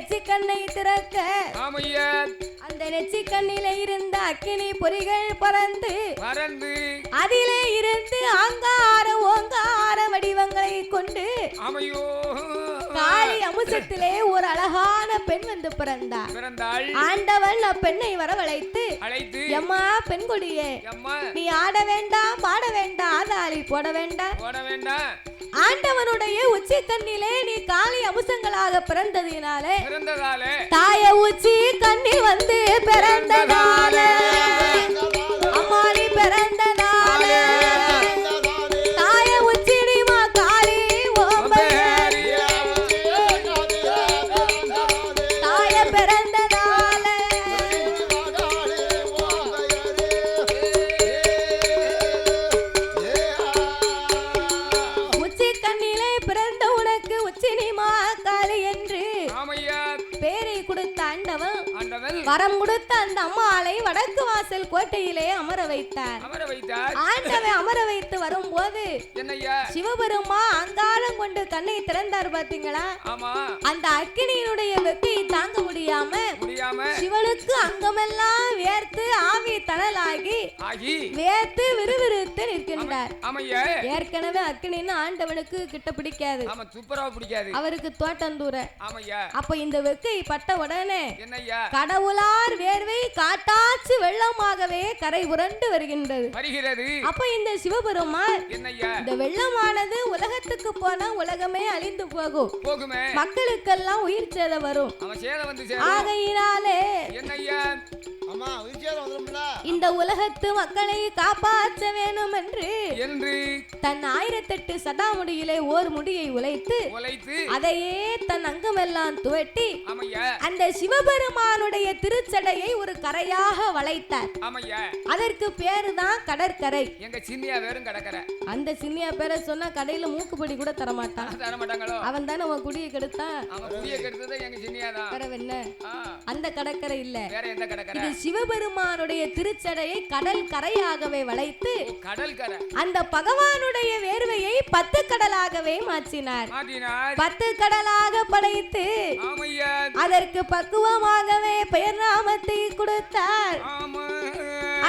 நெச்சி கண்ணை திறக்க ஆமையா அந்த நெச்சி கண்ணிலே இருந்த அக்கினி பொறிகள் பறந்து அதிலே இருந்து ஆங்கார ஓங்கார வடிவங்களை கொண்டு ஆமையோ காளி அமுசத்திலே ஒரு அழகான பெண் வந்து பிறந்தாள். ஆண்டவன் அப்பெண்ணை வரவழைத்து எம்மா பெண் கொடியே நீ ஆட வேண்டாம் பாட வேண்டாம் ஆதாளி போட வேண்டாம் ஆண்டவனுடைய உச்சி கண்ணிலே நீ காளி அமுசங்களாக பிறந்ததினாலே தாய உச்சி கண்ணில் வந்து பிறந்ததாலே அம்மா நீ பிறந்ததாலே தாய உச்சிடிமா காளி தாய பிறந்ததாலே உச்சி கண்ணிலே பிறந்த உனக்கு உச்சினிமா காளி என்று பேரை கொடுத்த ஆண்டவன் வரம் கொடுத்த அந்த அம்மாளை வடக்கு வாசல் கோட்டையிலே அமர வைத்தார். ஆண்டவன் அமர வைத்து வரும்போது சிவபெருமா அங்காரம் கொண்டு கண்ணை திறந்தார் பாத்தீங்களா? அந்த அக்கினியினுடைய வெக்கையை தாங்க முடியாம சிவனுக்கு அங்கமெல்லாம் வேர்த்து ஆவி தணலாகி வேர்த்து விறுவிறுத்து நிற்கின்றார். ஏற்கனவே அக்கினின்னு ஆண்டவனுக்கு கிட்ட பிடிக்காது, அவருக்கு தோட்டந்தூர. அப்ப இந்த வெக்கை பட்ட உடனே கடவுளார் வேர்வை காட்டாச்சு வெள்ளமாகவே கரை புரண்டு வருகின்றது. அப்ப இந்த சிவபெருமான் இந்த வெள்ளமானது உலகத்துக்கு போனா உலகமே அழிந்து போகும், மக்களுக்கெல்லாம் உயிர் சேதம் வரும். ஆகையினாலே இந்த உலகத்து மக்களை காப்பாற்ற வேணும் என்று தன் 1008 சடாமுடியிலே ஓர் முடியை உழைத்து அதையே தன் அங்கமெல்லாம் துவட்டி அந்த சிவபெருமானுடைய திருச்சடையை ஒரு கரையாக வளைத்தார். அதற்கு பேருதான் கடற்கரை. அந்த சின்னியா பேரை சொன்னா கடையில மூக்குப்படி கூட தரமாட்டான். அவன் தானே உன் குடியை கெடுத்தான். அந்த கடற்கரை இல்ல, இது சிவபெருமானுடைய திருச்சடையை கடல் கரையாகவே வளைத்து அந்த பகவானுடைய வேர்வையை 10 கடலாகவே மாற்றினார். 10 கடலாக படைத்து அதற்கு பக்குவமாகவே பெயர் நாமத்தை கொடுத்தார்.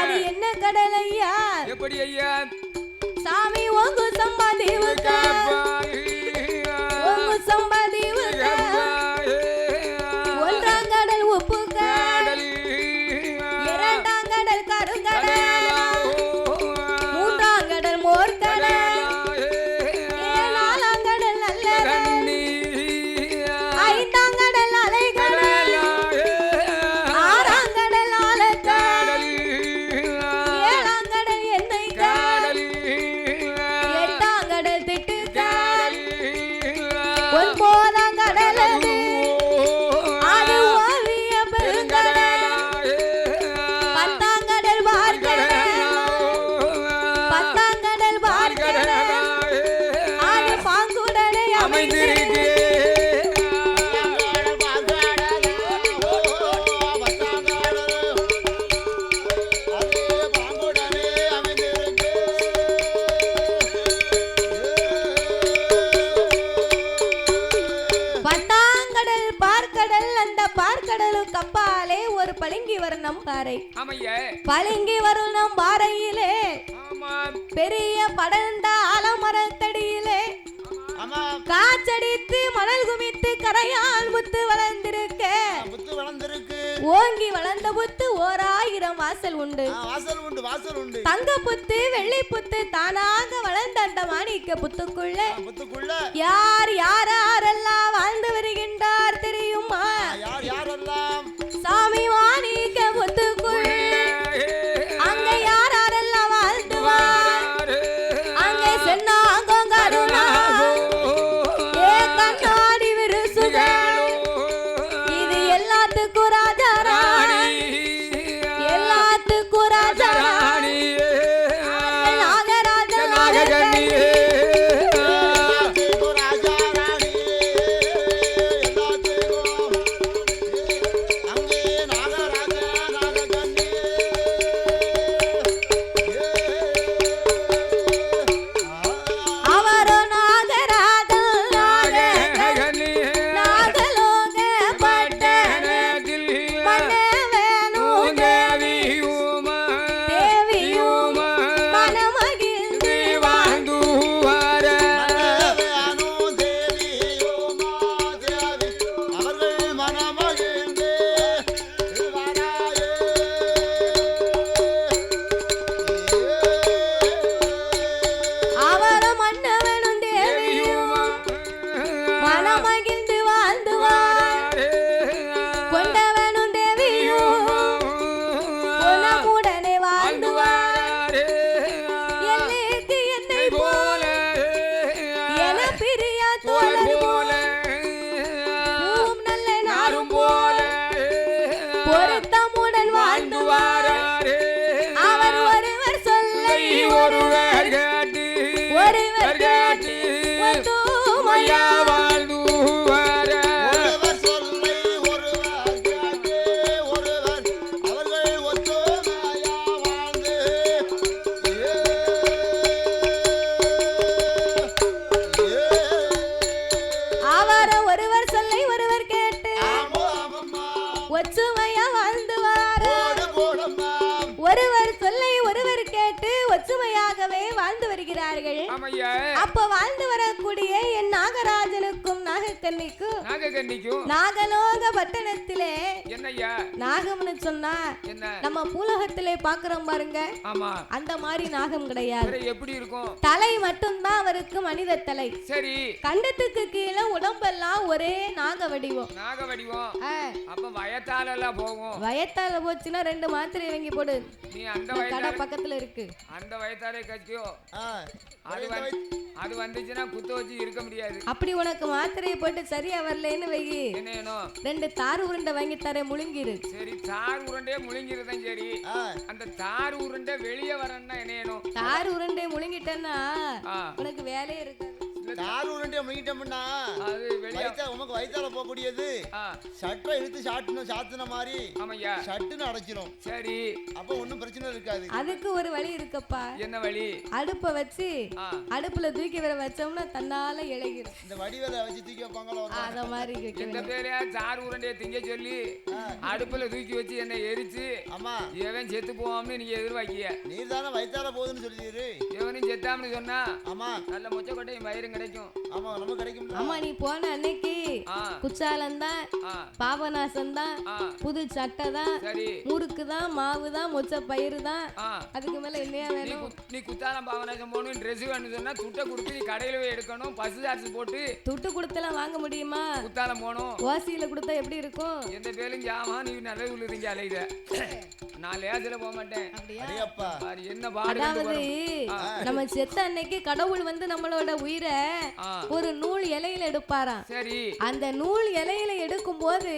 அது என்ன கடல் ஐயா? எப்படி ஐயா? சாமி ஓங்கு சம்பாதீவுக்கு ஓங்கு சம்பாதீவுக்கு ஒன்றாம் கடல் உப்பு கடல், இரண்டாம் கடல் கருங்கடல், மூன்றாம் கடல் மோர்கடல், நாலாம் கடல் நல்ல, ஐந்தாம் கடல் அலைகடல், ஆறாம் கடல் ஆழக்கடல், ஏழாம் கடல் எண்ணெய் கடல், எட்டாம் கடல் திட்டு கடல், ஒன்பதாம் கடல் அது ஓவிய பெருங்கடல், 10ஆம் கடல் பார்க்கடல், 10ஆம் கடல் பார்க்கடல் அது பாங்குடனே அமைந்திருக்கு. பத்தாங்கடல் பார்க்கடல், அந்த பார்க்கடலுக்கு அப்பாலே ஒரு பளிங்கி வர்ணம் பாறை. பளிங்கி வர்ணம் பாறையிலே பெரிய படர்ந்த ஆலமரத்தடியிலே காச்சடித்து மணல் குமித்து கரையால் முத்து வளர்ந்திருக்க, ஓங்கி வளர்ந்த புத்து 1000 வாசல் உண்டு. தங்க புத்து வெள்ளி புத்து தானாக வளர்ந்த அந்த மாணிக்க புத்துக்குள்ள யார் யாரெல்லாம் வாழ்ந்து வருகின்றார் தெரியுமா? சாமி மாணிக்க புத்துக்குள்ள அங்க யாரெல்லாம் வாழ்ந்துவார்? அங்கே சென்னாங்கருணா ஏ கண்ணாடி விருசுக, இது எல்லாத்துக்கும் ராஜாராணி, எல்லாத்துக்கும் ராஜாராணி, நாகராஜ நாககண்ணி ஒற்றுமையா வாழ்ந்து வாரா. ஒருவர் சொல்லை ஒருவர் கேட்டு ஒற்றுமையாகவே வாழ்ந்து வருகிறார்கள். அப்ப வாழ்ந்து வரக்கூடிய என் நாகராஜனுக்கும் நாகக்கன்னிக்கும் நாகலோக பட்டணத்திலே நாகம்னு சொன்னா நம்ம பூலோகத்திலே பாக்குறோம் பாருங்க, அந்த மாதிரி நாகம் கிடையாது. எப்படி இருக்கும்? தலை மட்டும்தான் அவருக்கு மனித தலை. சரி, கண்டத்துக்கு கீழே உடம்பெல்லாம் ஒரே நாக வடிவம். அப்ப வயத்தால போகும். வயத்தால போச்சுன்னா 2 மாத்திரை வாங்கி போடு. நீ அந்த கடை பக்கத்துல இருக்கு, அந்த வயத்தாலே கச்சியோ. அது வந்துச்சுன்னா குத்த வச்சு இருக்க முடியாது. அப்படி உனக்கு மாத்திரையை போட்டு சரியா வரலன்னு வைகி, என்ன வேணும்? 2 தார் உருண்டை வாங்கி தரேன், முழுங்கிரு. சரி, தார் உருண்டையே முழுங்கிருதான். சரி, அந்த தார் உருண்டை வெளியே வரணும்னா என்ன வேணும்? தார் உருண்டை முழுங்கிட்டேன்னா உனக்கு வேலையே இருக்கு. தார் உருண்டையை முழுங்கிட்டோம்னா அது வெளியே உனக்கு வயிற்றால போகக்கூடியது. சட்டை இழுத்து சாத்துன மாதிரி சட்டுன்னு அடைச்சிரும். சரி, அப்ப ஒன்னும் பிரச்சனை இருக்காது. அதுக்கு ஒரு வழி இருக்கப்பா. என்ன வழி? அடுப்ப வச்சு அடுப்புல தூக்கி வர வச்சோம்னா தன்னால இழகிரும். இந்த வடிவேல வச்சு தூக்கி வைப்பாங்களோ அத மாதிரி இந்த பேரே தார் உருண்டையை திங்க சொல்லி அடுப்புல தூக்கி வச்சு என்ன எரிச்சு ஆமா எவன் செத்து போவான்னு நீங்க எதிர்பார்க்கிய? நீர் தானே வயிற்றால போகுதுன்னு சொல்லிடுரு. எவனும் செத்தாம்னு சொன்னா ஆமா நல்ல மொச்சக்கொட்டையும் வயிறும் கிடைக்கும். ஆமா நம்ம கிடைக்கும். ஆமா, நீ போன அன்னைக்கு குச்சாலம் தான், பாபநாசம் தான், புது சட்டை தான், முறுக்கு தான், மாவு தான், மொச்ச பயிறு தான். அதுக்கு மேல என்னையா வேணும்? நீ குத்தாலம் பாபநாசம் போகணும், ட்ரெஸ் வேணும்னு சொன்னா துட்டை கொடுத்து நீ கடையில போய் எடுக்கணும். பசு சார்ஜ் போட்டு துட்டு கொடுத்தெல்லாம் வாங்க முடியுமா? குத்தாலம் போகணும். ஓசியில கொடுத்தா எப்படி இருக்கும்? எந்த பேரும் ஜாமா நீ நல்ல உள்ளுறீங்க அலையிற. நான் லேசில போக மாட்டேன். என்ன பாடு? அதாவது நம்ம செத்த அன்னைக்கு கடவுள் வந்து நம்மளோட உயிரை ஒரு நூல் இலையில எடுப்பாராம். சரி, அந்த நூல் இலையில எடுக்கும் போது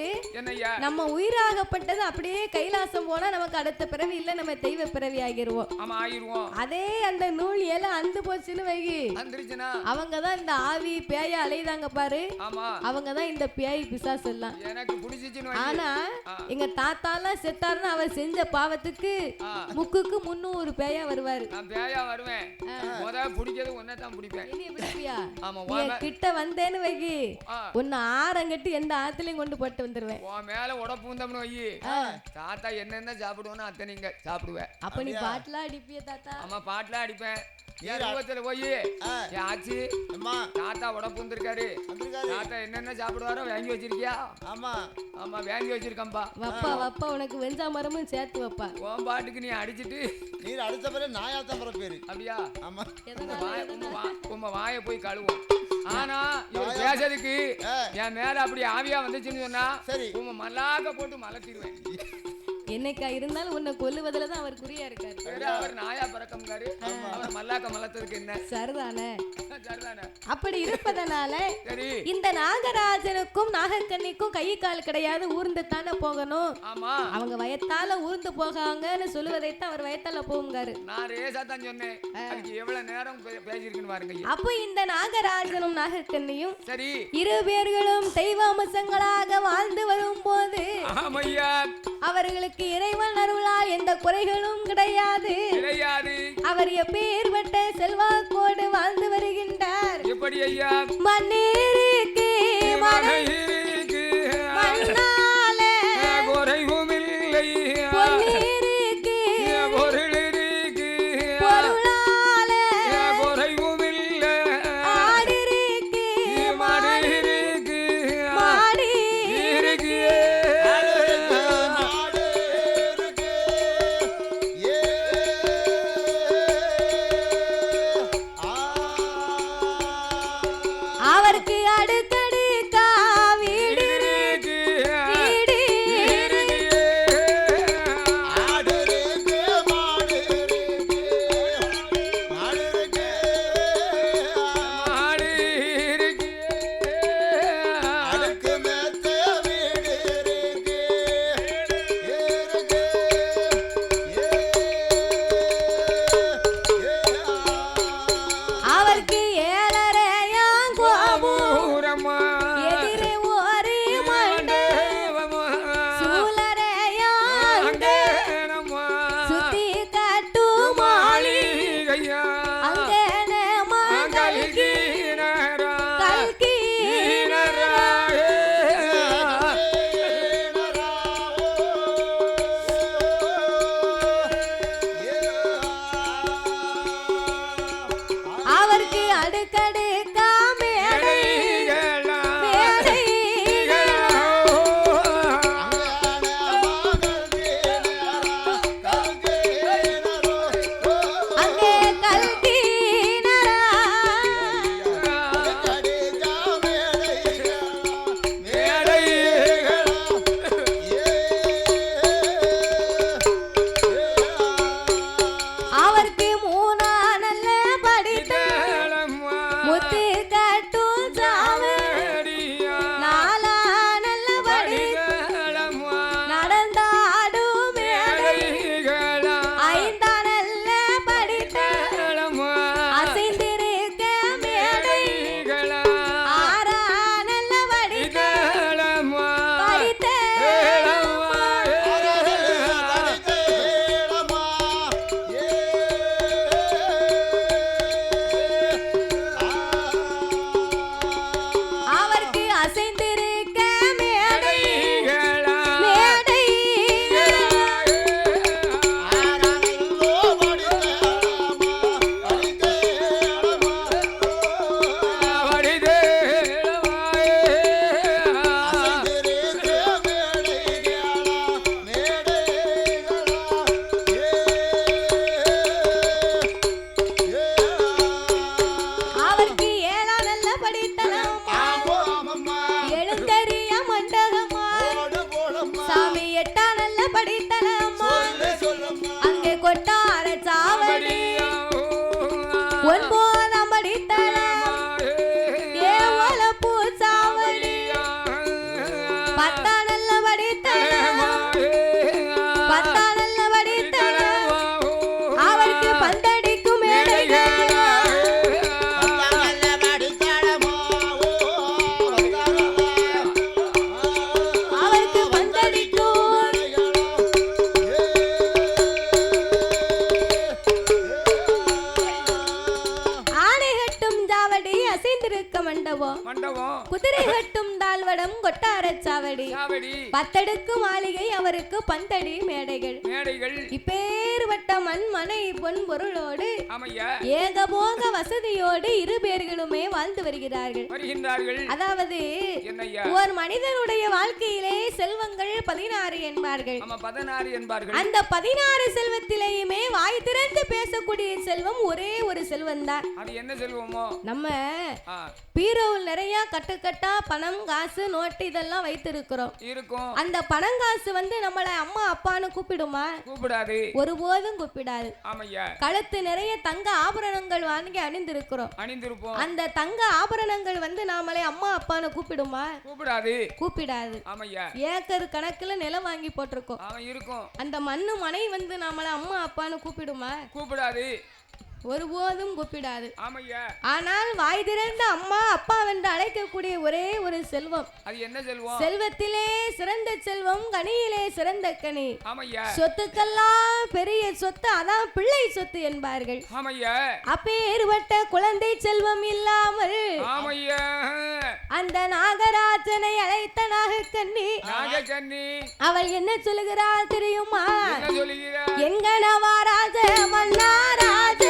நம்ம உயிராகப்பட்டது அப்படியே கைலாசம் போனா நமக்கு அடுத்த பிறவி இல்ல, நம்ம தெய்வ பிறவி ஆகிருவோம். ஆமா, ஆகிருவோம். அதே அந்த நூல் இலை அந்து போச்சுன்னு வைகி, அவங்கதான் இந்த ஆவி பேய அலைதாங்க பாரு. அவங்கதான் இந்த பேய் பிசாசு எல்லாம். எனக்கு பிடிச்சிச்சுன்னு. ஆனா எங்க தாத்தாலாம் செத்தாருன்னு அவர் செஞ்ச பாவத்துக்கு முக்குக்கு 300 பேயா வருவாரு. நான் பேயா வருவேன். முத பிடிக்கிறது ஒன்ன தான் பிடிப்பேன். நீ பிடிப்பியா? ஆமா, நீ கிட்ட வந்தேன்னு வைகி, உன்னை ஆரங்கட்டி எந்த ஆத்துலயும் கொண்டு போட்டு வந்துருவேன். உன் மேல உடப்பு வந்தோம்னு வையி, தாத்தா என்னென்ன சாப்பிடுவோன்னு அத்தை நீங்க சாப்பிடுவேன். அப்ப நீ பாட்டுலாம் அடிப்பிய தாத்தா? ஆமா, பாட்டுலாம் அடிப்பேன். போய் ஆச்சு தாத்தா உடம்பு வந்திருக்காரு, தாத்தா என்னென்ன சாப்பிடுவாரோ வாங்கி வச்சிருக்கியா? ஆமா ஆமா, வாங்கி வச்சிருக்கம்பா. வப்பா வப்பா, உனக்கு வெஞ்சா மரமும் சேர்த்து வப்பா. உன் பாட்டுக்கு நீ அடிச்சிட்டு நீர் அடுத்த பிறகு நாயாத்தான் பிற பேரு. அப்படியா? ஆமா, உங்க வாயை போய் கழுவோம். ஆனா இவர் பேசுறதுக்கு என் மேல அப்படி ஆவியா வந்துச்சுன்னு சொன்னா உங்க மல்லாக்க போட்டு மலத்திடுவேன். என்னைக்கா இருந்தாலும் உன்னை கொல்லுவதுல தான் அவர் குறியா இருக்காரு. அவர் நாயா பறக்கம்காரு, அவர் மல்லாக்க மலத்துக்கு என்ன சரிதானே? அப்படி இருப்பதனால இந்த நாகராஜனுக்கும் நாகக்கன்னிக்கும் கை கால் கிடையாது, ஊர்ந்து தானே போகணும். ஆமா, அவங்க வயத்தால ஊர்ந்து போகாங்கன்னு சொல்லுவதைத்தான் அவர் வயத்தால போகுங்காரு. நான் ரேசா தான் சொன்னேன். அதுக்கு எவ்வளவு நேரம் பேசியிருக்குன்னு பாருங்க. அப்போ இந்த நாகராஜனும் நாகக்கன்னியும் சரி இரு பேர்களும் தெய்வ அம்சங்களாக வாழ்ந்து வரும் போது அவர்களுக்கு இறைவன் அருளால் எந்த குறைகளும் கிடையாது. அவர் எப்பேற்பட்ட செல்வாக்கோடு வாழ்ந்து வருகின்றார். எப்படி ஐயா? மண்ணீருக்கு மண்ணாலே குறைவுமில்லை, பொன்னீருக்கு பொருளாலே குறைவுமில்லை, ஆடிருக்கு மாடிருக்கு மாடி இருக்கு. அவருக்கு அடுக்கடி காவி குதிரை கட்டும் தாழ்வடம் கொட்டார சாவடி பத்தடுக்கு மாளிகை அவருக்கு பந்தடி மேடைகள் இப்பேற்பட்ட மண் மனை பொன் பொருளோடு ஏகபோக வசதியோடு இரு பேர்களுமே வாழ்ந்து வருகிறார்கள். அதாவது ஒரு மனிதனுடைய வாழ்க்கையிலே செல்வங்கள் 16 என்பார்கள். அந்த 16 செல்வத்திலேயுமே வாய் திறந்து பேசக்கூடிய செல்வம் ஒரே ஒரு செல்வம் தான். அது என்ன செல்வமோ? நம்ம பீரோவில் நிறைய கட்டுக்கட்டா பணம் காசு நோட்டு இதெல்லாம் வைத்திருக்கிறோம். அந்த பணம் காசு வந்து நம்மள அம்மா அப்பான்னு கூப்பிடுமா? கூப்பிடாது, ஒருபோதும் கூப்பிடாது. கழுத்து நிறைய தங்க ஆபரணங்கள் வாங்கி அணிந்திருக்கிறோம். அந்த தங்க ஆபரணங்கள் வந்து நாமளே அம்மா அப்பான்னு கூப்பிடுமா? கூப்பிடாது. ஏக்கர் கணக்குல நிலம் வாங்கி போட்டிருக்கோம். அந்த மண்ணு மனை வந்து நாமள அம்மா அப்பான்னு கூப்பிடுமா? கூப்பிடாது, ஒருபோதும் கூப்பிடாது. ஆனால் வாய் திறந்த அம்மா அப்பா என்று அழைக்கக்கூடிய ஒரே ஒரு செல்வம். அது என்ன செல்வம்? செல்வத்திலே சிறந்த செல்வம், கனியிலே சிறந்த கனி. சொத்துக்கெல்லாம் பெரிய சொத்து அதான் பிள்ளை சொத்து என்பார்கள். அப்பேற்பட்ட குழந்தை செல்வம் இல்லாமல் அந்த நாகராஜனை அழைத்த நாகக்கண்ணி அவள் என்ன சொல்லுகிறாள் தெரியுமா? எங்கனவாராஜ மன்னாராஜ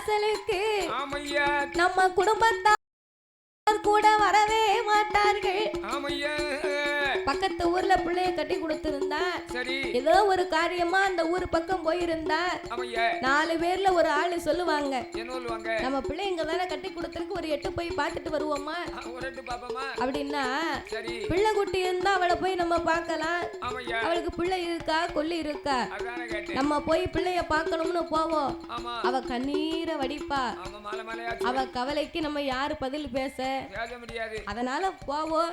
வாசலுக்கு ஆமையா நம்ம குடும்பத்தார் கூட வரவே மாட்டார்கள். ஆமையா பக்கத்து ஊர்ல பிள்ளைய கட்டி கொடுத்திருந்தா சரி ஏதோ ஒரு காரியமா அந்த ஊர் பக்கம் போயிருந்தா ஆமையா 4 பேர்ல ஒரு ஆளு சொல்லுவாங்க, என்ன சொல்லுவாங்க, நம்ம பிள்ளைங்க தானே கட்டி கொடுத்திருக்கு, ஒரு 8 போய் பார்த்துட்டு வருவோமா ஒரு 8 பாப்பமா அப்படின்னா சரி பிள்ளை குட்டி இருந்தா அவளை போய் நம்ம பார்க்கலாம். ஆமையா அவளுக்கு பிள்ளை இருக்கா கொல்லி இருக்கா, அதானே கேட்டேன். நம்ம போய் பிள்ளைய பார்க்கணும்னு போவோம். ஆமா அவ கண்ணீரை வடிப்பா. ஆமா மலை மலையா அவ கவலைக்கு நம்ம யாரு பதில் பேச முடியாது. அதனால போவோம்,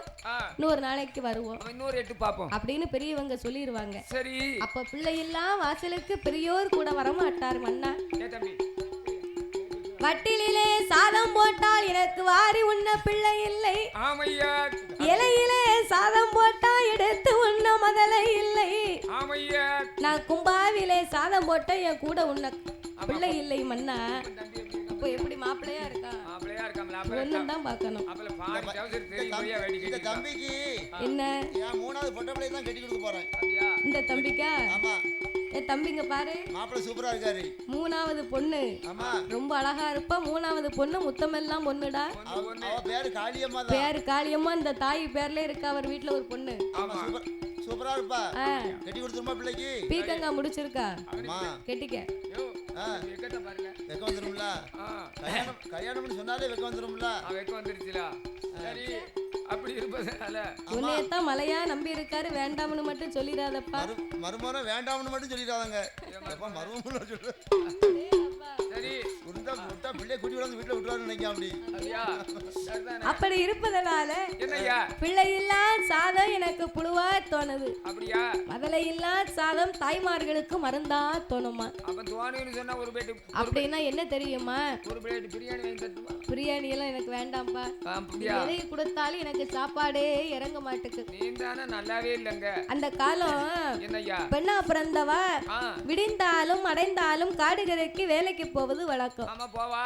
இன்னொரு நாளைக்கு வருவோம், இன்னொரு 8 பாப்போம் அப்படின்னு பெரியவங்க சொல்லிடுவாங்க. சரி அப்ப பிள்ளை எல்லாம் வாசலுக்கு பெரியோர் கூட வரமாட்டார் மன்னா. தம்பி வட்டிலே சாதம் போட்டால் எனக்கு வாரி உண்ண பிள்ளை இல்லை, ஆமையா இலையிலே சாதம் போட்டா எடுத்து உண்ண முதலை இல்லை, ஆமையா நான் கும்பாவிலே சாதம் போட்ட என் கூட உண்ண பிள்ளை இல்லை மன்னா. இப்ப எப்படி மாப்பிள்ளையா இருக்கா? மாப்பிள்ளையா இருக்காமல ஒண்ணும் தான் பார்க்கணும். அப்பல பாரு ஜவுசர் தெரியுமையா வேடி இந்த தம்பிக்கு என்ன நான் 3வது பொட்ட பிள்ளை தான் கட்டி கொடுக்க போறேன். அப்படியா? இந்த தம்பிக்கா? ஆமா. தம்பிங்க பாரு, மாப்பிள்ளை சூப்பரா இருக்காரு. 3வது பொண்ணு. ஆமா. ரொம்ப அழகா இருப்பா. 3வது பொண்ணு முத்தமெல்லாம் பொண்ணுடா. அவ பேரு காளியம்மா தான். பேரு காளியம்மா. இந்த தாய் பேர்ல இருக்கா அவர் வீட்ல ஒரு பொண்ணு. ஆமா சூப்பரா இருப்பா. கட்டி கொடுத்துருமா பிள்ளைக்கு? பீக்கங்கா முடிச்சிருக்கா. ஆமா. கெட்டிக்க. யோ வெக்கட்ட பாருங்க. வெக்க வந்துரும்ல. கல்யாணம்னு சொன்னாலே வெக்க வந்துரும்ல. வெக்க வந்துருச்சுல. சரி அப்படி இருப்பதனால உன்னையத்தான் மலையா நம்பி இருக்காரு, வேண்டாம்னு மட்டும் சொல்லிடாதப்பா. மருமகன் வேண்டாம்னு மட்டும் சொல்லிடாதங்க. எப்ப மருமகன் சொல்லு. சரி உருண்டா முட்டா பிள்ளை குட்டி வந்து வீட்ல விட்டுறான்னு நினைக்காம அப்படி. அப்படியா? அப்படி இருப்பதனால என்னய்யா பிள்ளை இல்லா சாதம் எனக்கு புழுவா தோணுது. அப்படியா? முதலை இல்லா சாதம் தாய்மார்களுக்கு மருந்தா தோணுமா? அப்ப துவானின்னு சொன்னா ஒரு பேட்டு அப்படின்னா என்ன தெரியுமா? ஒரு பிளேட் பிரியாணி வாங்கி தட்டுமா? பிரியாணி எல்லாம் எனக்கு வேண்டாம்ப்பா. அப்படியா? எதை கொடுத்தாலும் எனக்கு சாப்பாடே இறங்க மாட்டுக்கு. நீந்தானே நல்லாவே இல்லங்க. அந்த காலம் என்னய்யா பெண்ணா பிறந்தவா விடிந்தாலும் அடைந்தாலும் காடுகரைக்கு வேலைக்கு போவது வழக்கம். ஆமா போவா.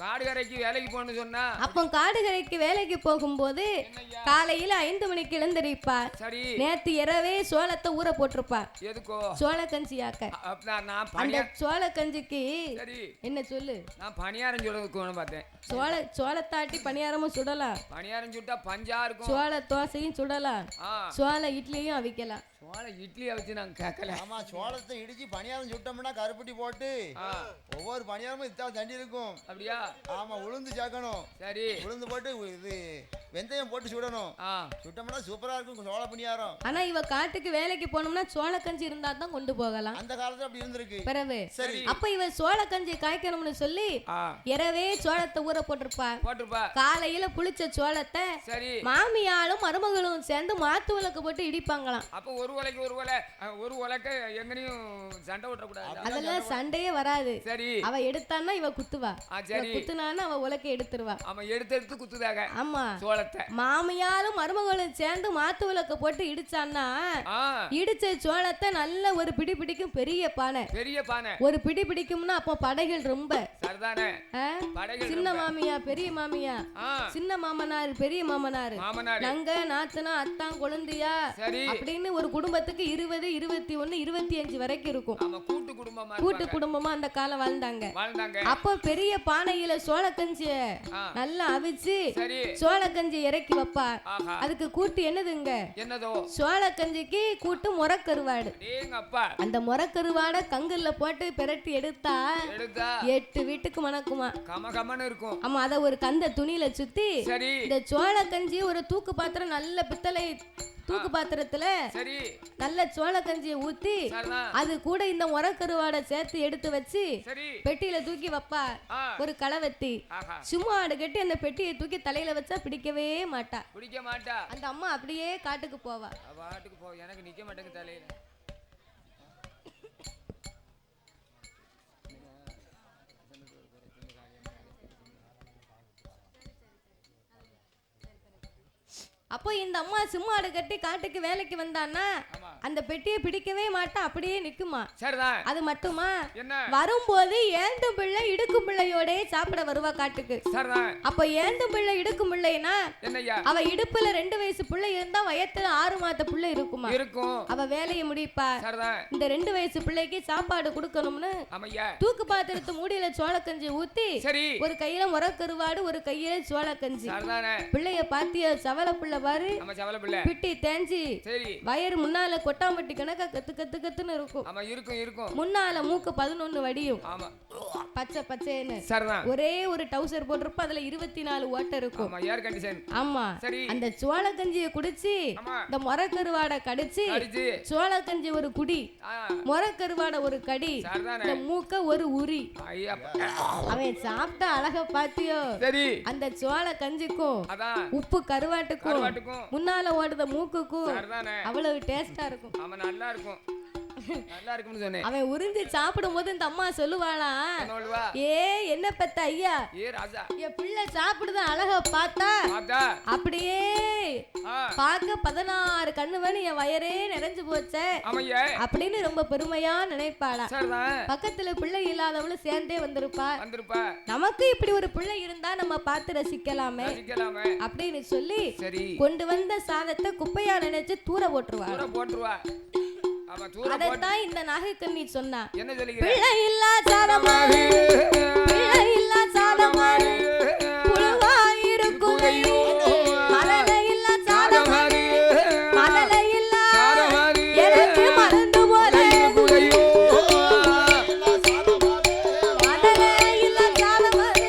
காடுகரைக்கு வேலைக்கு போன்னு சொன்னா அப்போ காடுகரைக்கு வேலைக்கு போகும்போது காலையில 5 மணிக்கு எழுந்திருப்பா. சரி நேத்து இரவே சோளத்தை ஊற போட்டிருப்பா. எதுக்கோ? சோள கஞ்சியாக்க. அந்த சோள கஞ்சிக்கு என்ன சொல்லு? நான் பணியாரம் சுடுறதுக்கு பார்த்தேன். சோளத்தாட்டி பணியாரமும் சுடலாம். பணியாரம் சுட்டா பஞ்சா இருக்கும். சோள தோசையும் சுடலாம். சோள இட்லியும் அவிக்கலாம். சோள இட்லியை வச்சு நாங்க கேட்கல. ஆமா சோளத்தை இடிச்சு பணியாரம் சுட்டோம்னா கருப்பட்டி போட்டு ஒவ்வொரு பணியாரமும் இத்தனை தண்ணி இருக்கும். அப்படியா? ஆமா உளுந்து சேர்க்கணும். சரி உளுந்து போட்டு இது வெந்தயம் போட்டு சுடணும். சுட்டோம்னா சூப்பரா இருக்கும் சோள பணியாரம். ஆனா இவ காட்டுக்கு வேலைக்கு போனோம்னா சோள கஞ்சி இருந்தா தான் கொண்டு போகலாம். அந்த காலத்துல அப்படி இருந்திருக்கு. பிறகு சரி அப்ப இவ சோள கஞ்சி காய்க்கணும்னு சொல்லி இரவே சோளத்தை ஊற போட்டிருப்பா. காலையில புளிச்ச சோளத்தை மாமியாலும் மருமகளும் சேர்ந்து மாத்து விளக்கு போட்டு இடிப்பாங்களாம். அப்ப ஒரு உலக்க எங்கனையும் சண்டை ஓட்ட கூடாது. அதெல்லாம் சண்டையே வராது. சரி அவ எடுத்தான்னா இவ குத்துவா. குத்துனான்னா அவ உலக்க எடுத்துருவா. ஆமா எடுத்து குத்துதாக. ஆமா சோளத்தை மாமியாலும் மருமகளும் சேர்ந்து மாத்து விளக்கு போட்டு இடிச்சான்னா இடிச்ச சோளத்தை நல்ல ஒரு பிடி பிடிக்கும். பெரிய பானை ஒரு பிடி பிடிக்கும்னா அப்போ படைகள் ரொம்ப சரிதானே. சின்ன மாமியா பெரிய மாமியா, சின்ன மாமனார் பெரிய மாமனார், நங்க நாத்தனா அத்தான் கொழுந்தியா அப்படின்னு ஒரு குடும்பத்துக்கு 20, 21, 25 வரைக்கும் இருக்கும். கூட்டு குடும்பமா அந்த காலம் வாழ்ந்தாங்க. அப்போ பெரிய பானையில சோளக்கஞ்சிய நல்லா அவிச்சு சோளக்கஞ்சி இறக்கி வைப்பா. அதுக்கு கூட்டு என்னதுங்க? சோளக்கஞ்சிக்கு கூட்டு முறக்கருவாடு. அந்த முறக்கருவாட கங்குல போட்டு பிரட்டி எடுத்தா 8 வீட்டுக்கு மணக்குமா. ஆமா அத ஒரு கந்த துணியில சுத்தி இந்த சோளக்கஞ்சி ஒரு தூக்கு பாத்திரம் நல்ல பித்தளை தூக்கு பாத்திரத்துல நல்ல சோள கஞ்சியை ஊத்தி அது கூட இந்த முறக்கருவாடை சேர்த்து எடுத்து வச்சு பெட்டியில தூக்கி வைப்பா. ஒரு களவத்தி சும்மா ஆடு கட்டி அந்த பெட்டியை தூக்கி தலையில வச்சா பிடிக்கவே மாட்டா. அந்த அம்மா அப்படியே காட்டுக்கு போவா. எனக்கு நிக்க மாட்டேங்க தலையில. அப்போ இந்த அம்மா சும்மாடு கட்டி காட்டுக்கு வேலைக்கு வந்தான்னா அந்த பெட்டியை பிடிக்கவே மாட்டா, அப்படியே நிக்குமா. அது மட்டுமா வரும்போது ஏந்து பிள்ளை இடுக்கு பிள்ளையோட பிள்ளையோட சாப்பிட வருவா காட்டுக்கு. அப்ப ஏந்தும் பிள்ளை இடுக்கும் பிள்ளைனா அவ இடுப்புல 2 வயசு பிள்ளை இருந்தா வயத்துல 6 மாத பிள்ளை இருக்குமா இருக்கும். அவ வேலையை முடிப்பா. இந்த 2 வயசு பிள்ளைக்கு சாப்பாடு கொடுக்கணும்னு தூக்கு பாத்திரத்து மூடியில சோளக்கஞ்சி ஊத்தி ஒரு கையில முறக்கருவாடு ஒரு கையில சோளக்கஞ்சி. பிள்ளைய பாத்திய சவல பிள்ளை பாரு பிட்டி தேஞ்சி வயறு முன்னால கொட்டாம்பட்டி கணக்கா கத்து கத்து கத்துன்னு இருக்கும். முன்னால மூக்கு 11 வடியும் பச்சை பச்சைன்னு ஒரே ஒரு டவுசர் போட்டிருப்ப அதுல 24 ஓட்டை இருக்கும். ஆமா அந்த சோளக்கஞ்சிய குடிச்சு இந்த முறக்கருவாடை கடிச்சு சோளக்கஞ்சி ஒரு குடி முறக்கருவாடை ஒரு கடி இந்த மூக்க ஒரு உரி. அவன் சாப்பிட்ட அழக பாத்தியோ அந்த சோள கஞ்சிக்கும் உப்பு கருவாட்டுக்கும் முன்னால ஓடுத மூக்குக்கும் அவ்வளவு டேஸ்டா இருக்கும். நல்லா இருக்கும். அவன் உறிஞ்சி சாப்பிடும் போது இந்த அம்மா சொல்லுவாளா ஏ என்ன பெத்த ஐயா என் பிள்ளை சாப்பிடுத அழகா பார்த்தா அப்படியே பார்க்க 16 கண்ணு வேணு என் வயரே நிறைஞ்சு போச்சே அப்படின்னு ரொம்ப பெருமையா நினைப்பாளா. பக்கத்துல பிள்ளை இல்லாதவளும் சேர்ந்தே வந்திருப்பா. நமக்கு இப்படி ஒரு பிள்ளை இருந்தா நம்ம பார்த்து ரசிக்கலாமே அப்படின்னு சொல்லி கொண்டு வந்த சாதத்தை குப்பையா நினைச்சு தூர போட்டுருவா. அதத்தான் இந்த நாகக்கண்ணி சொன்னா பிள்ளை இல்லா சாதமாறு பிள்ளை இல்லா சாதமாறு புழுவாயிருக்கும் மலலை இல்லா சாதமாறு மலலை இல்லா எனக்கு மறந்து போல மலலை இல்லா சாதமாறு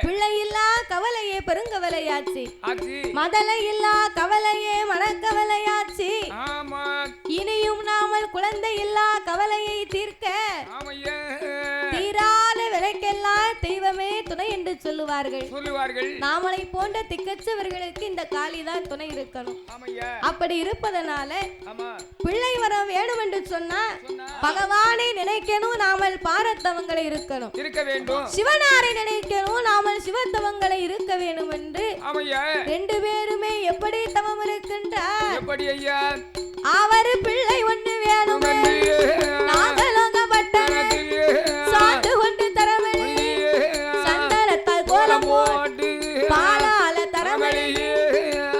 பிள்ளை இல்லா கவலையே பெருங்கவலையாச்சு மதலை இல்லா கவலையே மனக்கவலையாச்சு இனியும் நாமல் குழந்தை இல்லா கவலையை தீர்க்க தீராத விலைக்கெல்லாம் தெய்வமே துணை என்று சொல்லுவார்கள். நாமளை போன்ற திக்கச்சவர்களுக்கு இந்த காளிதான் துணை இருக்கணும். அப்படி இருப்பதனால பிள்ளை வரம் வேணும் என்று சொன்னா பகவானை நினைக்கணும் நாமல் பாரத்தவங்களை இருக்கணும் இருக்க வேண்டும். சிவனாரை நினைக்கணும் நாமல் சிவத்தவங்களை இருக்க வேண்டும் என்று 2 பேருமே எப்படி தவம் இருக்கின்றார். எப்படி ஐயா அவர் பிள்ளை ஒண்ணு வேணும் நாகலோகப்பட்ட சாண்டு கொண்டு தரவழி சந்தனத்தால் கோலம் போட்டு பாலால தரவழி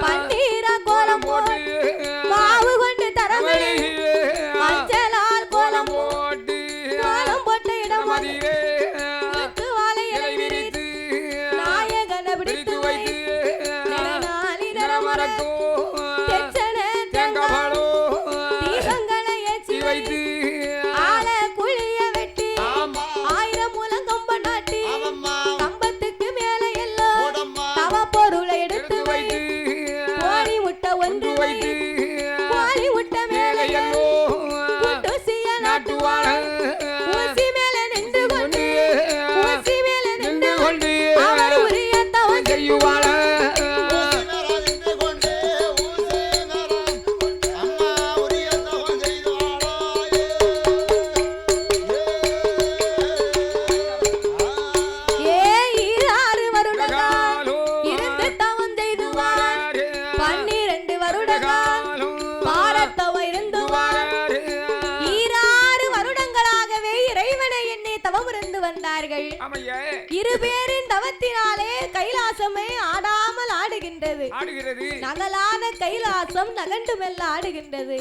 பன்னீர கோலம் போட்டு மாவு கொண்டு தரவழி மஞ்சளால் கோலம் போட்டு இடம் வாழையை விரித்து நாயகனை பிடித்து வைத்து தீபங்களை ஏற்றி வைத்து ஆள குழிய வெட்டி 1000 முழங்கம்ப நாட்டி கம்பத்துக்கு மேல எல்லாம் தவ பொருளை எடுத்து வைத்து கோழி முட்டை ஒன்று வைத்து கோழி முட்டை மேல ஊசிய நாட்டுவாழ ஊசி மேல நின்று கொண்டு அவர் உரிய தவம் செய்யுவாழ வந்தார்கள். இருபேரின் தவத்தினாலே கைலாசமே ஆடாமல் ஆடுகின்றது. நகலாத கைலாசம் நகண்டு மெல்ல ஆடுகின்றது.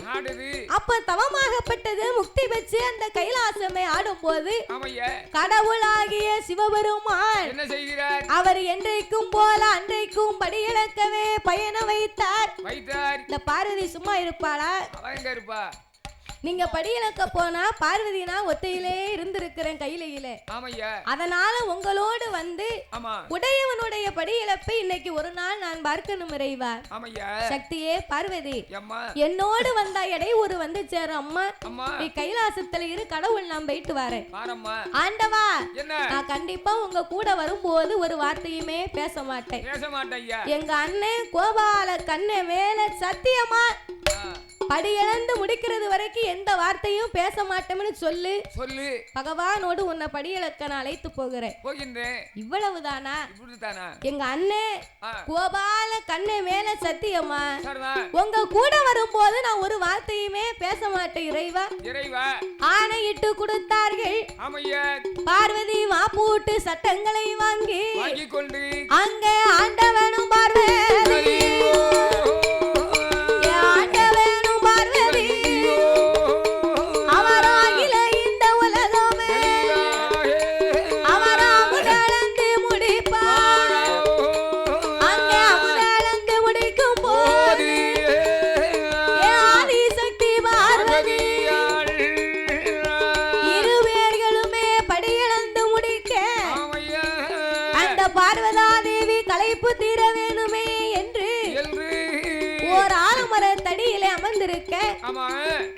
அப்ப தவமாகப்பட்டது முக்தி பெற்று அந்த கைலாசமே ஆடும் போது கடவுளாகிய சிவபெருமான் என்ன செய்கிறார்? அவர் என்றைக்கும் போல அன்றைக்கும் படியிழக்கவே பயணம் வைத்தார். இந்த பார்வதி சும்மா இருப்பாளா? நீங்க படியிலக்க போனா பார்வதினா ஒத்தையிலே இருந்திருக்கிறேன் கையிலே. அதனால உங்களோடு வந்து உடையவனுடைய படியிலப்பை இன்னைக்கு ஒரு நாள் நான் பார்க்கணும் இறைவா. சக்தியே பார்வதி, என்னோடு வந்தா இடையூறு வந்து சேரும் அம்மா. நீ கைலாசத்துல இரு, கடவுள் நான் போயிட்டு வரேன். ஆண்டவா, நான் கண்டிப்பா உங்க கூட வரும்போது ஒரு வார்த்தையுமே பேச மாட்டேன். எங்க அண்ணன் கோபால கண்ணே மேல சத்தியமா படி இழந்து முடிக்கிறது வரைக்கும் எந்த வார்த்தையும் பேச மாட்டோம்னு சொல்லு. பகவானோடு உன்னை படி இழக்க நான் அழைத்து போகிறேன். இவ்வளவுதானா? எங்க அண்ணே கோபால கண்ணே மேல சத்தியமா உங்க கூட வரும்போது நான் ஒரு வார்த்தையுமே பேச மாட்டேன் இறைவா. ஆணையிட்டு கொடுத்தார்கள். பார்வதி மாப்பூட்டு சட்டங்களை வாங்கி அங்கே ஆண்டவனும் பார்வதி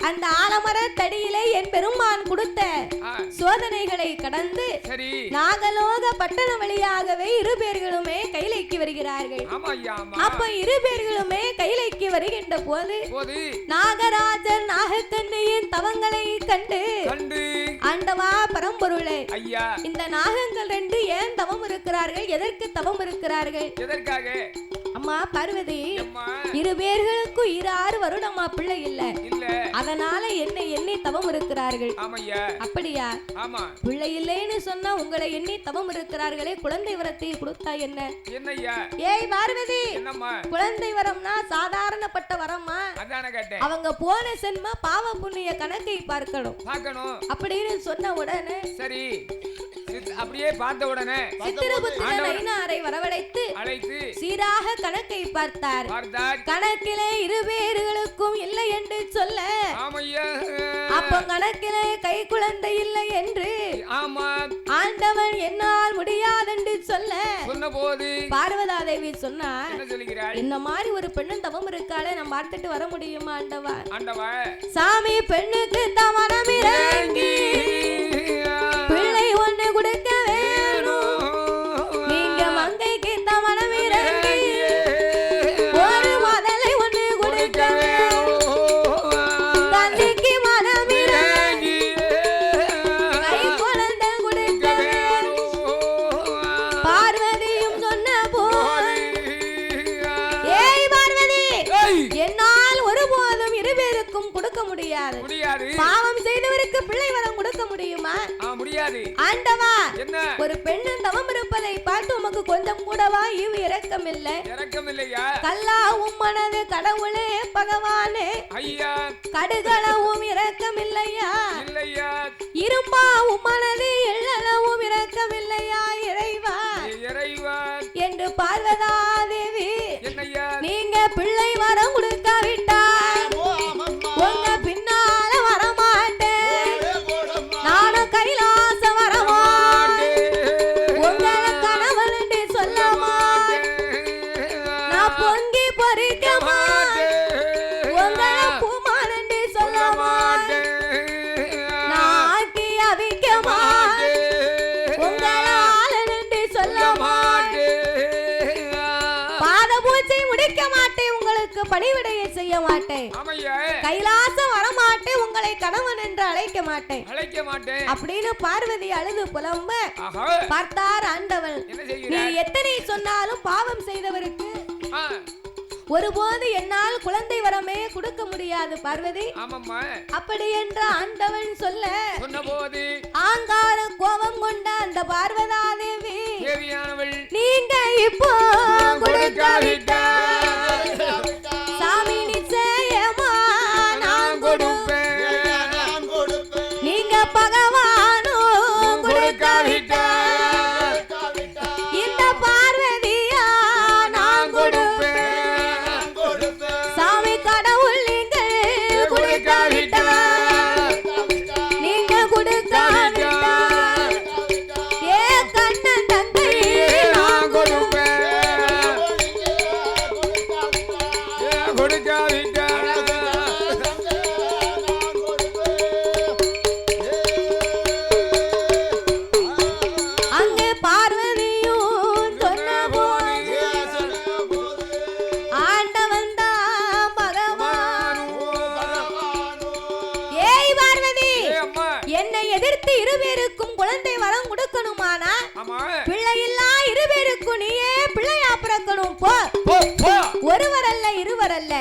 அந்த ஆலமர தடியிலே என் பெருமான் கொடுத்த சோதனைகளை கடந்து நாகலோக பட்டணம் வழியாகவே இரு பேர்களுமே கைலைக்கு வருகிறார்கள். அப்ப இரு பேர்களுமே கைலைக்கு வருகின்ற போது நாகராஜர் நாகக்கண்ணியின் தவங்களை கண்டு ஆண்டவா பரம்பொருளே, இந்த நாகங்கள் ரெண்டு ஏன் தவம் இருக்கிறார்கள்? எதற்கு தவம் இருக்கிறார்கள்? அம்மா பார்வதி, இரு பேர்களுக்கும் 6 வருடமா பிள்ளை இல்ல, அதனால என்ன எண்ணி தவம் இருக்கிறார்கள். அப்படியா? பிள்ளை இல்லைன்னு சொன்னா உங்களை எண்ணி தவம் இருக்கிறார்களே, குழந்தை வரத்தை கொடுத்தா என்ன? ஏய் பார்வதி, குழந்தை வரம்னா சாதாரணப்பட்ட வரமா? அவங்க போன சென்ம பாவ புண்ணிய கணக்கை பார்க்கணும். அப்படின்னு சொன்ன உடனே சரி, அப்படியே பார்த்த உடனே சித்திரபுத்திரனை வரவழைத்து சீராக கணக்கை பார்த்தார். கணக்கிலே இரு பேர்களுக்கும் இல்லை என்று சொல்ல, அப்ப கணக்கிலே கை குழந்தை இல்லை என்று ஆண்டவன் என்னால் முடியாதென்று சொல்ல பார்வதா தேவி சொன்னார், இந்த மாதிரி ஒரு பெண்ணு தவம் இருக்காளே, நம்ம பார்த்துட்டு வர முடியுமா ஆண்டவா? சாமி பெண்ணுக்கு தவனம் இறங்கி பிள்ளை ஒண்ணு கொடுக்க வேணும். நீங்க மங்கைக்கு தவனம் இறங்கி ஒரு முதலை ஒண்ணு கொடுக்க வேணும். தந்தைக்கு மனம் இறங்கி கை குழந்தை கொடுக்க வேணும். பார்வதியும் சொன்ன போது, ஏய் பார்வதி, என்னால் ஒருபோதும் இருவேருக்கும் கொடுக்க முடியாது. பாவம் செய்தவருக்கு பிள்ளை வரம் கொடுக்க முடியுமா? முடியாது. ஆண்டவா, ஒரு பெண்ணு தவம் இருப்பதை பார்த்து உமக்கு கொஞ்சம் கூடவா ஈவு இரக்கம் இல்லை? கல்லாவும் மனது கடவுளே பகவானே, கடுகளவும் இரக்கம் இல்லையா? இரும்பாவும் மனது எள்ளளவும் இரக்கம் இல்லையா இறைவா என்று பார்வதா தேவி, நீங்க பிள்ளை வரம் கொடுக்காவிட்டா உங்க பின்னால வரமாட்டேன், நானும் கைலாச வரமாட்டேன், உங்களை கணவன் என்று சொல்ல மாட்டேன், நான் பொங்கி பறிக்க மாட்டேன், உங்களை பூமான் என்று சொல்ல மாட்டேன், நான் ஆக்கி அவிக்க மாட்டேன், உங்களை ஆளன் என்று சொல்ல மாட்டேன், பாத பூஜை முடிக்க மாட்டேன், உங்களுக்கு பணிவிடையை செய்ய மாட்டேன், கைலாசம் வரமாட்டேன், உங்களை கணவன் என்று அழைக்க மாட்டேன் அப்படின்னு பார்வதி அழுது புலம்ப பார்த்தார் ஆண்டவன். நீ எத்தனை சொன்னாலும் பாவம் செய்தவருக்கு ஒருபோது என்னால் குழந்தை வரமே கொடுக்க முடியாது பார்வதி. அப்படி என்ற ஆண்டவன் சொல்ல ஆங்கார கோபம் கொண்ட அந்த பார்வதா தேவி, நீங்க இப்போ கொடுக்காவிட்டால் சாமி நிச்சயமா நான் கொடுப்பேன், நீங்க பகவானும் கொடுக்காவிட்டால் இந்த பார்வதியா நான் கொடுப்பேன், சாமி கடவுள் நீங்கள் கொடுக்காவிட்டால் பிள்ளை இல்லா இருவருக்கும் நீயே பிள்ளையா பிறக்கணும் போ ஒருவர் அல்ல இருவர் அல்ல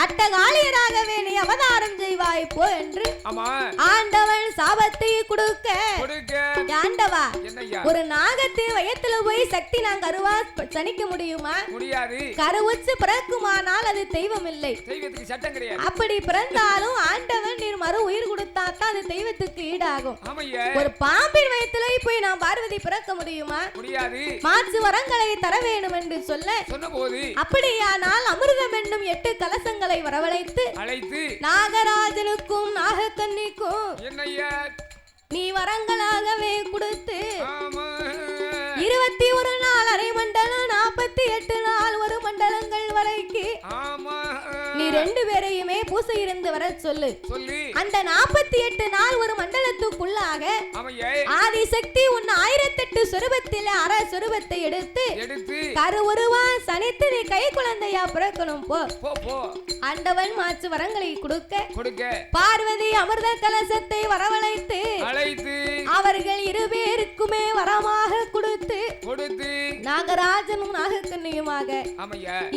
அட்டகாளியராகவே நீ அவதாரம் செய்வாய் போ என்று ஆண்டவன் சாபத்தை கொடுக்க ஆண்டவா ஒரு நாகத்தின் வயத்துல போய் சக்தி நான் கருவா சனிக்க முடியுமா? முடியாது. கருவுச்சு பிறக்குமானால் அது தெய்வம் இல்லை, தெய்வத்துக்கு சட்டம் கிடையாது. அப்படி பிறந்தாலும் ஆண்டவன் நீர் மறு உயிர் கொடுத்தா தான் அது தெய்வத்துக்கு ஈடாகும். ஒரு பாம்பின் வயத்துல போய் நான் பார்வதி பிறக்க முடியுமா? முடியாது. மாற்று வரங்களை தர வேண்டும் என்று சொன்னபோது அப்படியானால் அமிர்தம் என்னும் 8 கலசங்களை வரவழைத்து நாகராஜனுக்கும் நாகக்கன்னிக்கும் நீ வரங்களாகவே கொடுத்து 21 நாள் அரை மண்டலம் 48 நாள் ஒரு மண்டலங்கள் வரைக்கு நீ 2 பேரையுமே பூசை இருந்து வர சொல்லு. அந்த 48 நாள் ஒரு மண்டலத்துக்குள்ளாக ஆதிசக்தி உன் 1008 சொரூபத்தில் அரை சொரூபத்தை எடுத்து கருவுருவா சனித்து நீ கை குழந்தையா பிறக்கணும் போ. ஆண்டவன் மாற்று வரங்களை கொடுக்க பார்வதி அமிர்த கலசத்தை வரவழைத்து அவர்கள் 2 பேருக்குமே வரமாக கொடுத்து நாகராஜனும் நாகக்கண்ணியுமாக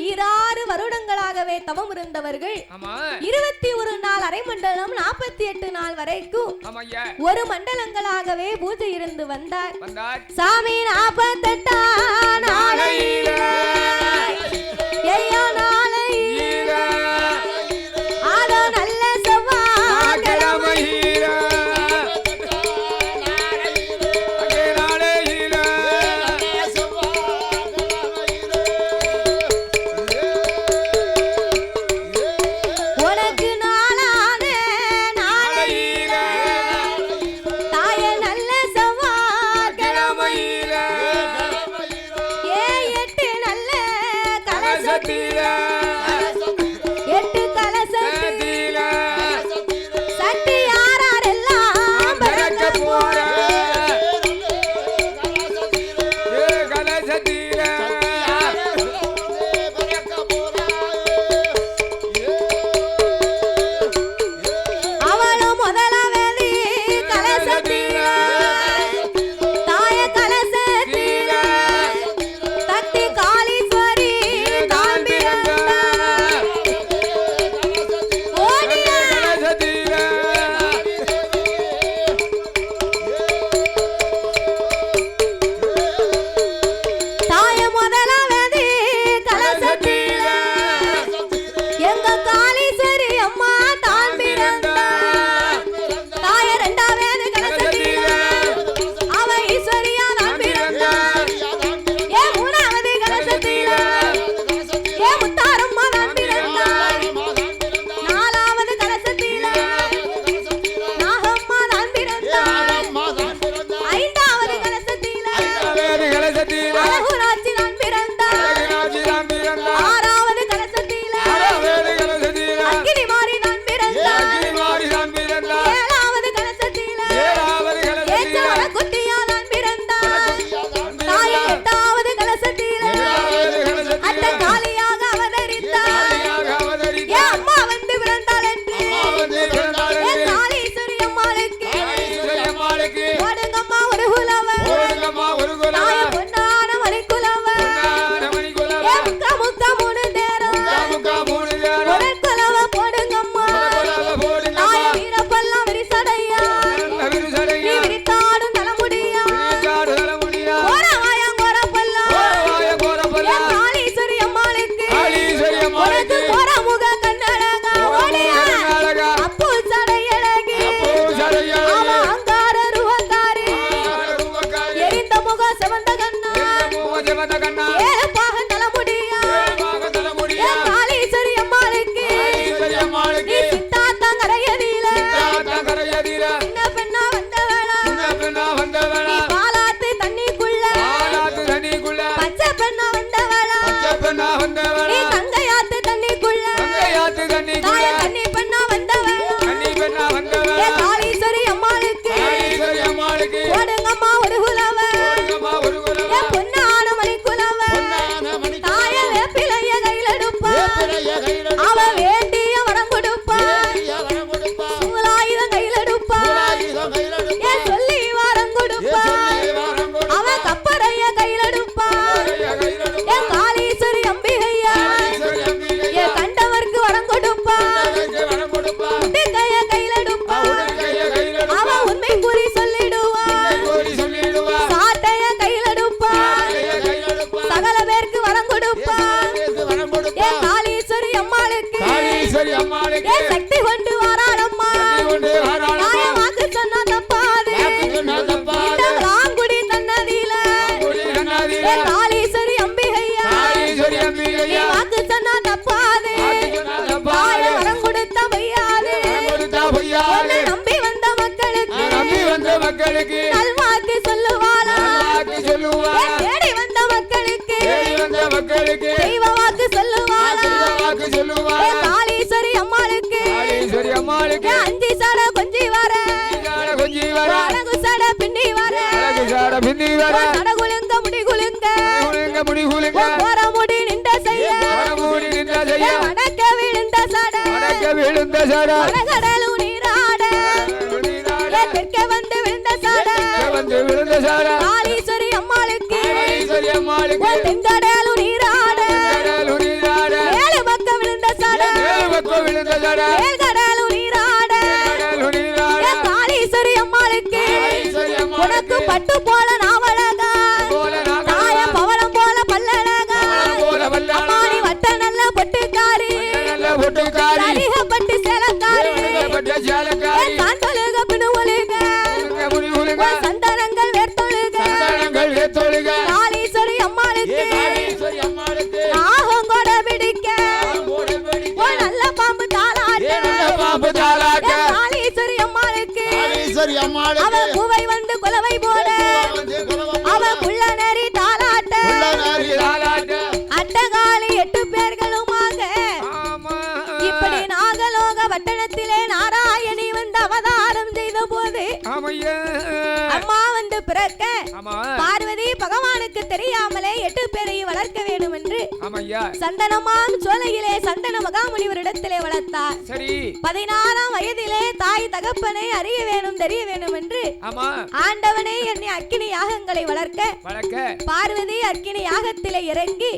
6 வருடங்களாகவே தவம் இருந்தவர்கள் 21 நாள் அரை மண்டலம் 48 நாள் வரைக்கும் ஒரு மண்டலங்களாகவே பூஜை இருந்து வந்தார். சாமி 48 நாளையில ஐயோ நாளையில ஆதோ நல்ல செவ்வாய்க்கிழமையில பொன்னான மணி குலவ மக்களுக்கு நல்வாக்கு சொல்லுவாளா தேடி வந்த மக்களுக்கு தெய்வ வாக்கு சொல்லுவாளா காளீஸ்வரி அம்மாளுக்கு அஞ்சு சாட கொஞ்சி வர அழகு சாட பின்னி வர நடகுலுங்க முடி குலுங்க போற முடி நின்ற செய்ய வடக்க விழுந்த சாட வடகடலும் நீராட தெற்க வந்து விழுந்த சாட காளீஸ்வரி அம்மாளுக்கு தென்கடலும் நீராட ஏழு பக்கம் விழுந்த சாட மேல்கடலும் நீராட காளீஸ்வரி அம்மாளுக்கு உனக்கு பட்டு போல நாவழகா தாய பவளம் போல பல்லழகா அம்மாடி வட்ட நல்ல பொட்டுக்காரி அதிகப்பட்டு சேலக்காரி காந்தொழுக பிணுவொழுக சந்தனங்கள் வேர்த்தொழுக காளீஸ்வரி அம்மாளுக்கு நாகங்கொட பிடிக்க நல்ல பாம்பு தாளாட்ட காளீஸ்வரி அம்மாளுக்கு அவ பூவை வந்து குலவை போல அவ புள்ள நெறி தாளாட்ட அட்டகாலி 8 பேர்களுமாக இப்படி நாகலோக வட்டணத்திலே நாராயணி வந்து அவதாரம் செய்த போது அம்மா வந்து பிறக்க பார்வதி பகவானுக்கு தெரியாமலே 8 பேரையும் வளர்க்க வேண்டும் என்று சந்தனமாம் சோலையிலே சந்தன மகாமுனிவரிடத்திலே வளர்த்தார் 16ஆம் வயதிலே தாய் தகப்பனை அறிய வேணும் தெரிய வேண்டும் என்று ஆண்டவனே என்னை அக்கினி யாகங்களை வளர்க்க பார்வதி அக்கினி யாகத்திலே இறங்கி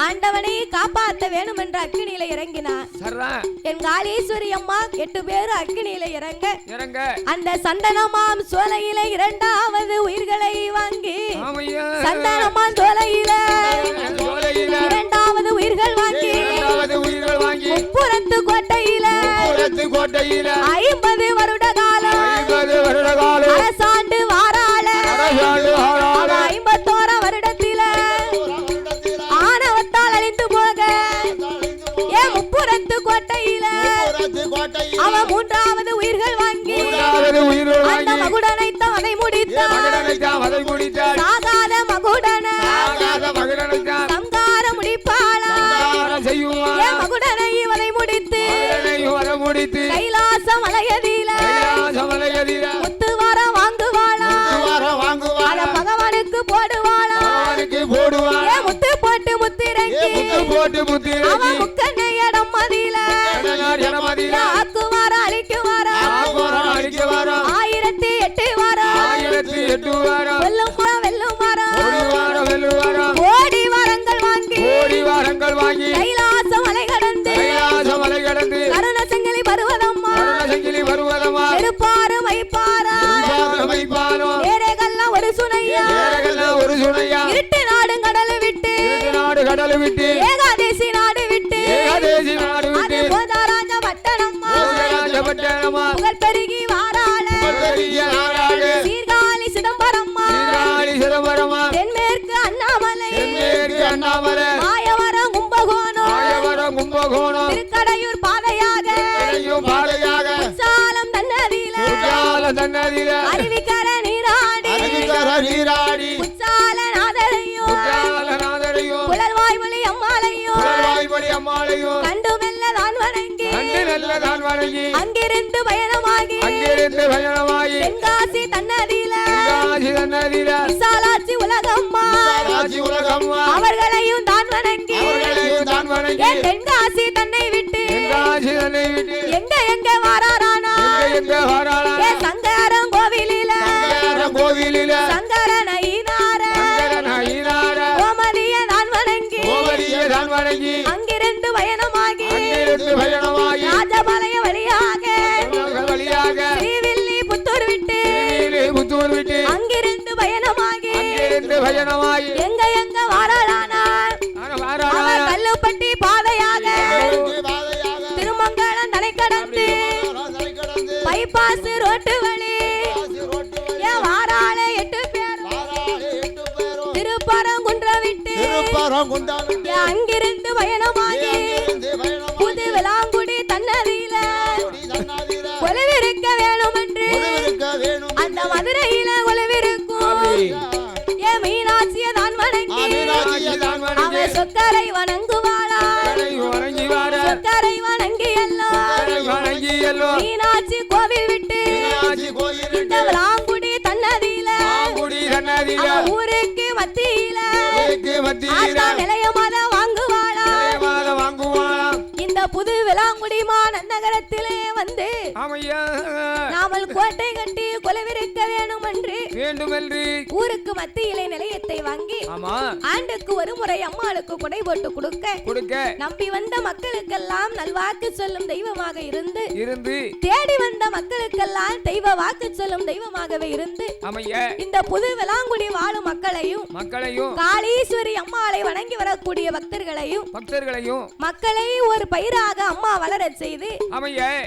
ஆண்டவனை காப்பாற்ற வேண்டும் என்ற அக்கினியில இறங்கினார் என் காளீஸ்வரி அம்மா 8 பேர் அக்கினியில இறங்க அந்த சந்தனமாம் சோலையில 2வது உயிர்களை வாங்கி சந்தனமாம் சோலையில 2வது உயிர்கள் வாங்கி முப்புறத்து கோட்டையில 50 வருட காலம் அரசாண்டு வாராள 51 வருடத்தில ஆணவத்தால் அழிந்து போக முப்புறத்து கோட்டையில அவ 3வது உயிர்கள் வாங்கி அந்த மகுடனைத்த அதை முடித்தார் சாகாத மகுடன சங்கார முடிப்பாளா மகுடனை அதை முடித்து கைலாசம் அலையதில முத்து வர வாங்குவாளா பகவானுக்கு போடுவாளா முத்து போட்டு முத்திரங்கி அவன் முக்கண்ணை இடம் மதியில ஆக்குவார அழிக்குவாரா 1008 வாரம் வெல்லும் வாரம் கோடி வாரங்கள் வாங்கி கைலாசம் மலை கடந்து கருண சங்கிலி பருவதம்மா இருப்பாரும் வைப்பாரும் ஏழைகள்லாம் ஒரு சுனையா இருட்டு நாடு கடலு விட்டு ஏகாதேசி நாடு விட்டு அது போதாராஜ பட்டணம்மா புகழ் பெருகி வாராள சீர்காழி சிதம்பரம்மா தென்மேற்கு அண்ணாமலை மாயவரம் கும்பகோணம் திருக்கடையூர் பாதையாக உச்சாலம் தன்னதில அருவிக்கர நீராடி உச்சால நாதரையும் புலர்வாய் மொழி அம்மாளையும் கண்டு மெல்ல தான் வணங்கி அங்கிருந்து பயணமாகி தென்காசி தன்னதில விசாலாட்சி உலகம்மா அவர்களையும் தான் வணங்கி தென்காசி தன்னை விட்டு எங்க வாராரானா சங்கரம் கோவிலில சங்கரன் ஐனார கோமதிய தான் வணங்கி அங்கிருந்து பயணமாகி ராஜபாளைய வழியாக ஸ்ரீவில்லி புத்தூர் விட்டு அங்கிருந்து பயணமாகி எங்க வாராரானா கல்லுப்பட்டி பாதையாக திருமங்கலம் தலை கடந்து பைபாஸ் ரோட்டு வழி வாராள 8 பேர் திருப்பரங்குன்றம் விட்டு அங்கிருந்து பயணமாகி புது விளாங்குடி தன்னதியில கொலுவிருக்க வேணும் என்று அந்த மதுரையில மீனாட்சியை தான் வணங்கி அவ சொக்கரை வணங்குவாளா சொக்கரை வணங்கி எல்லோ மீனாட்சி கோவில் விட்டு இந்த விளாங்குடி தன்னதியில ஊருக்கு மத்தியில நிலையமாத வாங்குவாளா இந்த புது விளாங்குடி மாநகரத்திலே வந்து நாமல் கோட்டை கட்டி கொலவிருக்க வேண்டுமென்று ஊருக்கு மத்தியிலே நிலையத்தை வாங்கி ஆண்டுக்கு ஒரு முறை அம்மாளுக்கு கொடை போட்டு கொடுக்க நம்பி வந்த மக்களுக்கெல்லாம் நல்வாக்கு சொல்லும் தெய்வமாக இருந்து தேடி வந்த மக்களுக்கெல்லாம் தெய்வ வாக்கு சொல்லும் தெய்வமாகவே இருந்து இந்த புது விளாங்குடி வாழும் மக்களையும் காளீஸ்வரி அம்மாளை வணங்கி வரக்கூடிய பக்தர்களையும் மக்களை ஒரு பயிராக அம்மா வளரச் செய்து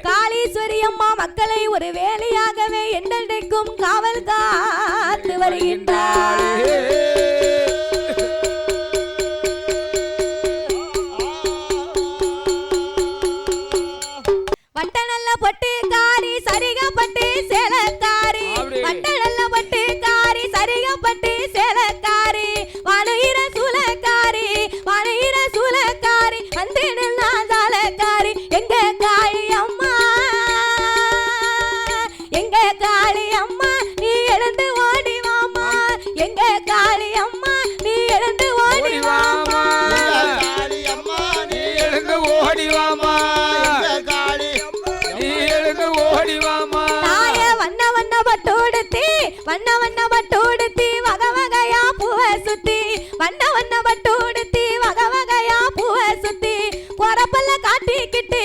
காளீஸ்வரி அம்மா மக்களை ஒரு வேலையாகவே என்றென்றைக்கும் காவல் காத்து வருகின்றார். வட்டநல்ல பட்டு காரி சரிகப்பட்டு சேலக்காரி வட்டநல்ல பட்டு காரி சரிகப்பட்டு சேலக்காரி வானுயிர சூலக்காரி வந்து நின்னாதாலக்காரி எங்க காளி அம்மா நீ எழுந்து ஓடி வாமா எங்க காளி அம்மா நீ எழுந்து ஓடி வாமா வண்ண பட்டுடுத்தி வக வகையா பூவை சுத்தி வண்ண பட்டுடுத்தி வக வகையா பூவை சுத்தி பொறப்பல்ல காட்டிக்கிட்டு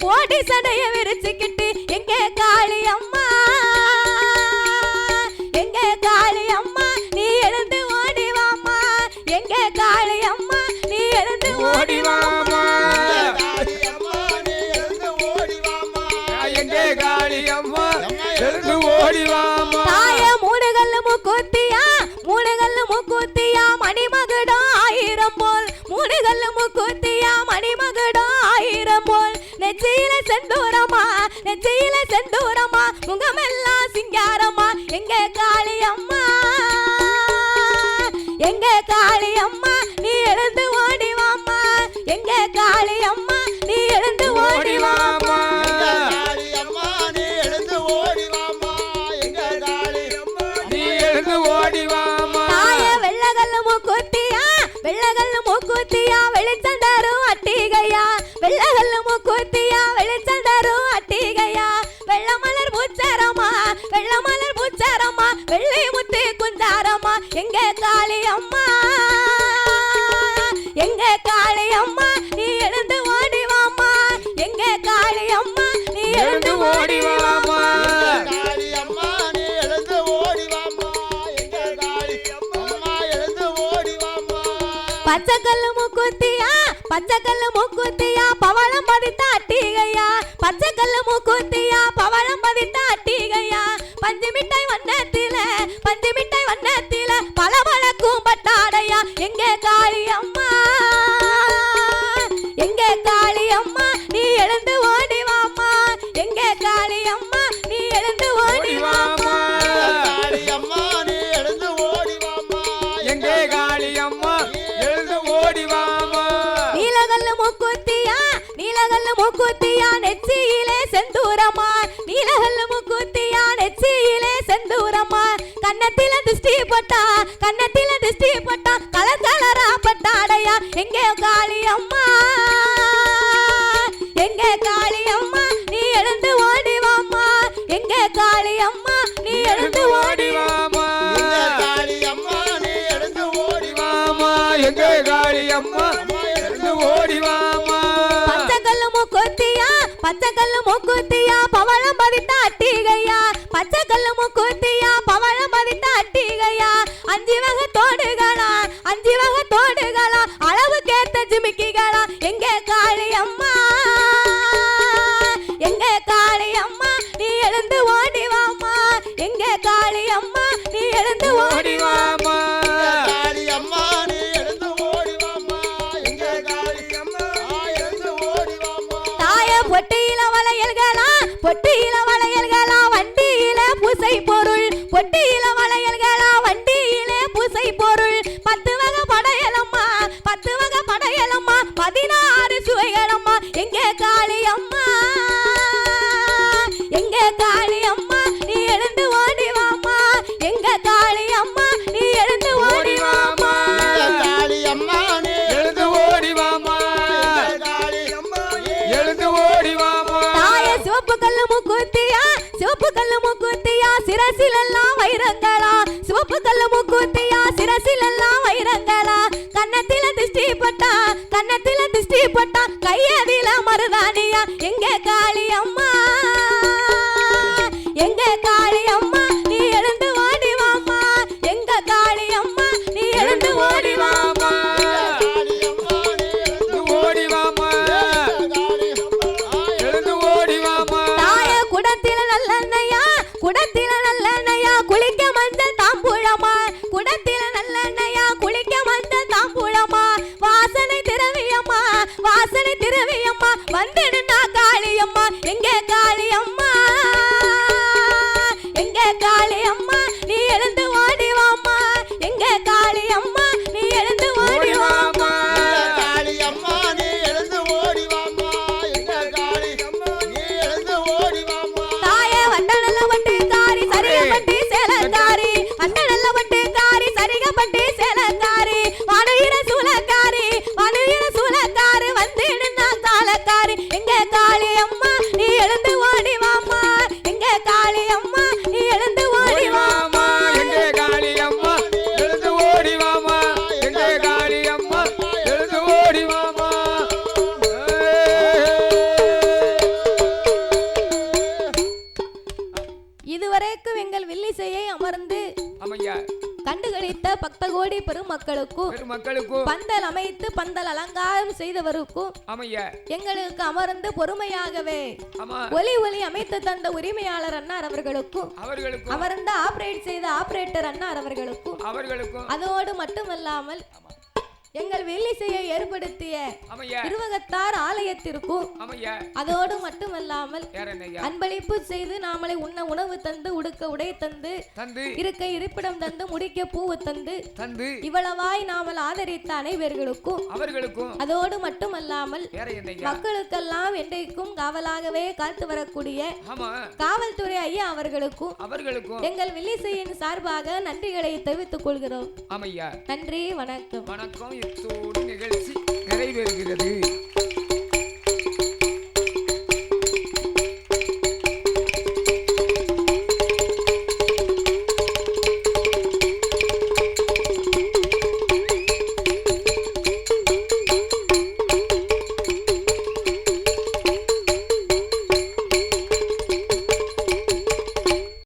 போடி சடைய விரிச்சுக்கிட்டு எங்க காளி அம்மா நீ எழுந்து ஓடி வாமா எங்க காளி அம்மா நீ எழுந்து ஓடி வாமா தாய மூடுகல்ல மூக்குத்தியா மணிமகுடோ ஆயிரம் போல் மூடுகல்ல மூக்குத்தியா மணிமகுடோ ஆயிரம் போல் நெற்றியில செந்தூரமா முகமெல்லாம் சிங்காரமா எங்க காளி அம்மா நீ எழுந்து ஓடி வாமா எங்க காளி அம்மா நீ எழுந்து ஓடி வாமா தாய வெள்ளகல்ல மூக்குத்தியா வெளிச்சந்தரும் அட்டிகையா வெள்ளகல்ல மூக்குத்தியா வெளிச்சந்தரும் அட்டிகையா வெள்ளமலர் பூச்சரமா வெள்ளை முத்து குஞ்சாரமா எங்க காளி அம்மா நீ எழுந்து ஓடி வாமா எங்க காளி அம்மா நீ எழுந்து ஓடி வாமா பச்சைக்கல்லு மூக்குத்தியா பவளம் பதித்த அட்டிகையா பச்சைக்கல்லு மூக்குத்தியா பவளம் பதித்த அட்டிகையா பஞ்சு மிட்டாய் வண்ணத்தில பளபளக்கும் பட்டாடையா எங்க காளி அம்மா நீ எழுந்து ஓடி வாமா எங்க காளி அம்மா நீ எழுந்து ஓடி வாமா நீலகல்ல மூக்குத்தியா நெற்றியிலே செந்தூரமா கன்னத்தில திருஷ்டி போட்டா கலர் கலரா பட்டாடையா எங்க காளி அம்மா நீ எழுந்து ஓடி வாமா எங்க காளி அம்மா நீ எழுந்து ஓடி வாமா எங்க காளி அம்மா ஓடி வாமா பச்சைக்கல்லு மூக்குத்தியா பவளம் பதித்த அட்டிகையா பச்சைக்கல்லு மூக்குத்தியா பவளம் பதித்த அட்டிகையா அஞ்சு வகை தோடுகளா அளவு கேட்ட ஜிமிக்கிகளா எங்க காளி அம்மா நீ எழுந்து ஓடி வாமா எங்க காளி அம்மா நீ எழுந்து ஓடி வாமா பொட்டியில வளையல்களா வண்டி சிவப்பு கல்லு மூக்குத்தியா சிரசில் எல்லாம் வைரங்களா கன்னத்தில திஷ்டி பட்டா கையதில மருதானியா எங்க காளி அம்மா எங்க காளி அம்மா நீ எழுந்து ஓடி வாமா எங்க காளி அம்மா நீ எழுந்து ஓடி வாமா ஓடி வாமா எழுந்து ஓடி வாமா தாய குடத்தில நல்லெண்ணெயா குளிக்க மஞ்சள் தாம்பூலமா குடத்தில நல்லெண்ணெயா குளிக்க மஞ்சள் தாம்பூலமா வாசனை திரவியம்மா வந்துடுனா காளியம்மா எங்க காளியம்மா நீ எழுந்து ஓடி வாமா எங்க காளியம்மா நீ எழுந்து ஓடி வாமா காளியம்மா நீ எழுந்து ஓடி வாமா எங்க காளியம்மா நீ எழுந்து ஓடி வாமா தாயே வண்டனல்ல வண்டிக்காரி சரியப்பட்டி சேலக்காரி வண்டனல்ல வண்டிக்காரி சரியப்பட்டி சேலக்காரி வானுயிர சூலக்காரி வந்துடுனா காலக்காரி எங்க காளியம்மா நீ எழுந்து ஓடி வாமா எங்க காளியம்மா நீ எழுந்து ஓடி வாமா எங்க காளியம்மா எழுந்து ஓடி வாமா எங்க காளியம்மா எழுந்து ஓடி வாமா இதுவரைக்கும் எங்கள் வில்லிசையை அமர்ந்து ஆமையா கண்டுகளித்த பக்த கோடி பெருமக்களுக்கும் பந்தல் அமைத்து பந்தல் அலங்காரம் செய்தவருக்கும் ஆமையா எங்களுக்கு அமர்ந்து பொறுமையாகவே ஒலி அமைத்து தந்த உரிமையாளர் அண்ணார் அவர்களுக்கும் அமர்ந்து ஆபரேட் செய்த ஆபரேட்டர் அண்ணார் அவர்களுக்கும் அதோடு மட்டுமல்லாமல் எங்கள் வெள்ளிசையை ஏற்படுத்திய திருவகத்தார் ஆலயத்திற்கும் அதோடு மட்டுமல்லாமல் அன்பளிப்பு செய்து நாமளை உண்ண உணவு தந்து உடுக்க உடை தந்து இருக்க இருப்பிடம் தந்து முடிக்க பூவு தந்து இவ்வளவாய் நாமல் ஆதரித்த அனைவர்களுக்கும் அதோடு மட்டுமல்லாமல் மக்களுக்கெல்லாம் என்றைக்கும் காவலாகவே காத்து வரக்கூடிய காவல்துறை ஐயா அவர்களுக்கும் எங்கள் வெள்ளிசையின் சார்பாக நன்றிகளை தெரிவித்துக் கொள்கிறோம். நன்றி, வணக்கம். நிகழ்ச்சி நிறைவேறுகிறது.